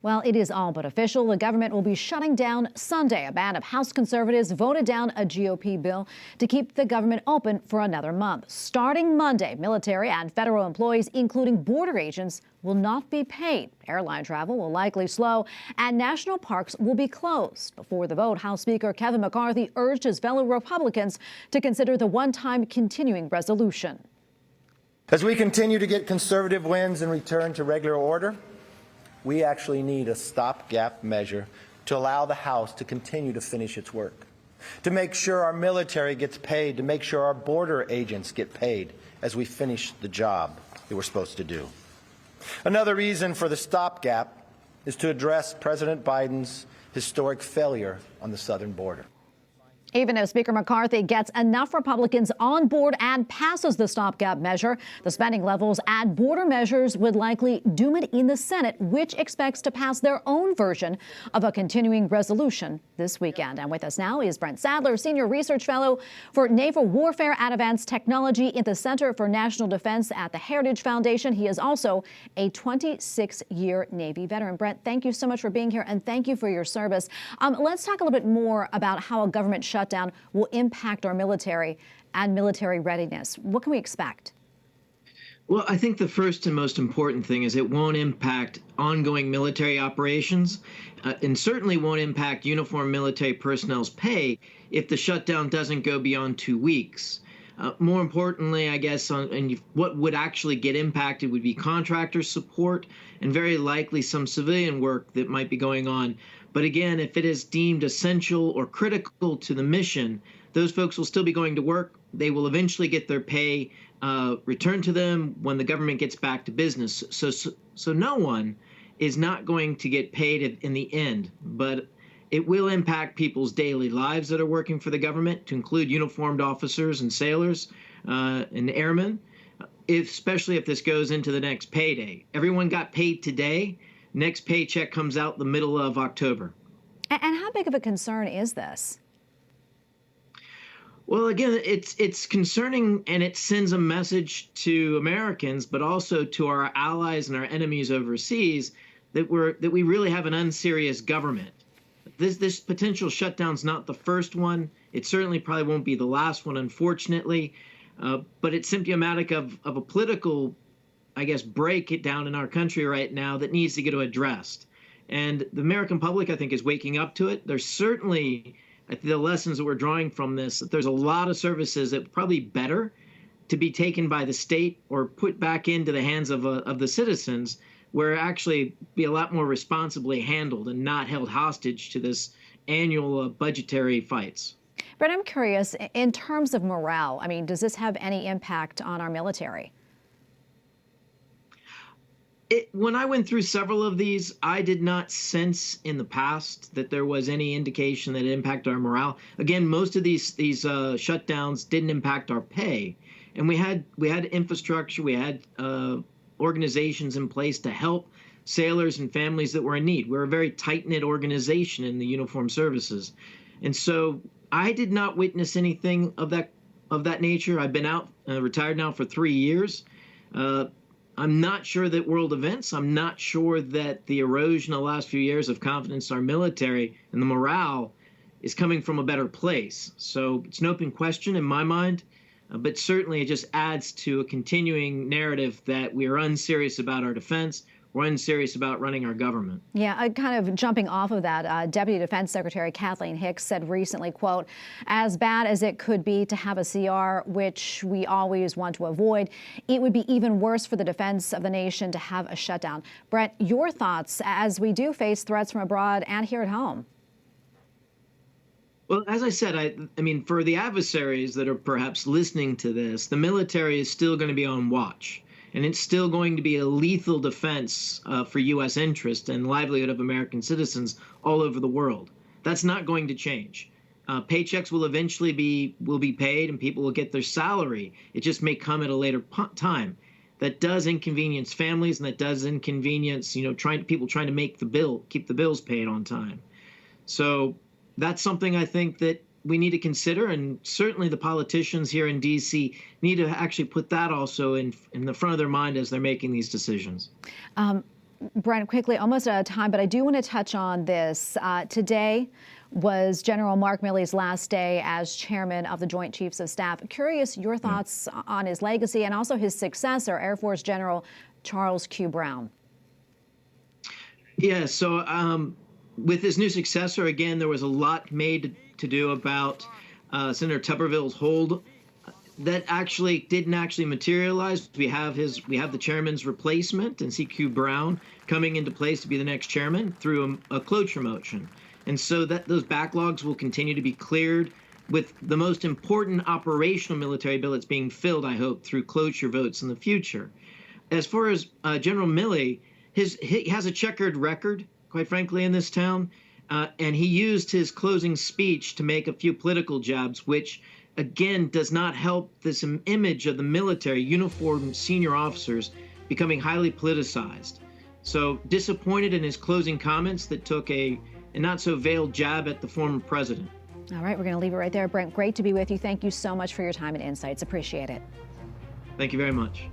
Well, it is all but official. The government will be shutting down Sunday. A band of House conservatives voted down a GOP bill to keep the government open for another month. Starting Monday, military and federal employees, including border agents, will not be paid. Airline travel will likely slow, and national parks will be closed. Before the vote, House Speaker Kevin McCarthy urged his fellow Republicans to consider the one-time continuing resolution. As we continue to get conservative wins and return to regular order, we actually need a stopgap measure to allow the House to continue to finish its work, to make sure our military gets paid, to make sure our border agents get paid as we finish the job that we're supposed to do. Another reason for the stopgap is to address President Biden's historic failure on the southern border. Even if Speaker McCarthy gets enough Republicans on board and passes the stopgap measure, the spending levels and border measures would likely doom it in the Senate, which expects to pass their own version of a continuing resolution this weekend. And with us now is Brent Sadler, Senior Research Fellow for Naval Warfare and Advanced Technology in the Center for National Defense at the Heritage Foundation. He is also a 26-year Navy veteran. Brent, thank you so much for being here, and thank you for your service. Let's talk a little bit more about how a government shutdown will impact our military and military readiness. What can we expect? Well, I think the first and most important thing is it won't impact ongoing military operations and certainly won't impact uniformed military personnel's pay if the shutdown doesn't go beyond 2 weeks. More importantly, I guess, what would actually get impacted would be contractor support and very likely some civilian work that might be going on. But again, if it is deemed essential or critical to the mission, those folks will still be going to work. They will eventually get their pay returned to them when the government gets back to business. So no one is not going to get paid in the end, but it will impact people's daily lives that are working for the government, to include uniformed officers and sailors and airmen, especially if this goes into the next payday. Everyone got paid today. Next paycheck comes out the middle of October. And how big of a concern is this? Well, again, it's concerning, and it sends a message to Americans, but also to our allies and our enemies overseas that we really have an unserious government. This potential shutdown's not the first one. It certainly probably won't be the last one, unfortunately. But it's symptomatic of a political, I guess, breakdown in our country right now that needs to get addressed. And the American public, I think, is waking up to it. There's certainly the lessons that we're drawing from this, that there's a lot of services that probably better to be taken by the state or put back into the hands of the citizens, where actually be a lot more responsibly handled and not held hostage to this annual budgetary fights. But I'm curious, in terms of morale, I mean, does this have any impact on our military? When I went through several of these, I did not sense in the past that there was any indication that it impacted our morale. Again, most of these shutdowns didn't impact our pay, and we had infrastructure, we had organizations in place to help sailors and families that were in need. We're a very tight-knit organization in the uniformed services, and so I did not witness anything of that nature. I've been out retired now for 3 years. I'm not sure that world events, I'm not sure that the erosion of the last few years of confidence in our military and the morale is coming from a better place. So it's an open question in my mind, but certainly it just adds to a continuing narrative that we are unserious about our defense. We're unserious about running our government. Yeah, kind of jumping off of that, Deputy Defense Secretary Kathleen Hicks said recently, quote, "As bad as it could be to have a CR, which we always want to avoid, it would be even worse for the defense of the nation to have a shutdown." Brent, your thoughts as we do face threats from abroad and here at home? Well, as I said, I mean, for the adversaries that are perhaps listening to this, the military is still going to be on watch. And it's still going to be a lethal defense for U.S. interest and livelihood of American citizens all over the world. That's not going to change. Paychecks will eventually be paid, and people will get their salary. It just may come at a later time. That does inconvenience families, and that does inconvenience, people trying to keep the bills paid on time. So that's something I think that we need to consider, and certainly the politicians here in D.C. need to actually put that also in the front of their mind as they're making these decisions. Brent, quickly, almost out of time, but I do want to touch on this. Today was General Mark Milley's last day as chairman of the Joint Chiefs of Staff. Curious your thoughts on his legacy and also his successor, Air Force General Charles Q. Brown. Yeah, so with his new successor, again, there was a lot made to do about Senator Tuberville's hold. That didn't actually materialize. We have the chairman's replacement, and CQ Brown coming into place to be the next chairman through a cloture motion. And so those backlogs will continue to be cleared with the most important operational military billets being filled, I hope, through cloture votes in the future. As far as General Milley, he has a checkered record, quite frankly, in this town, and he used his closing speech to make a few political jabs, which again does not help this image of the military uniformed senior officers becoming highly politicized. So disappointed in his closing comments that took a not so veiled jab at the former president. All right, we're going to leave it right there. Brent, great to be with you. Thank you so much for your time and insights. Appreciate it. Thank you very much.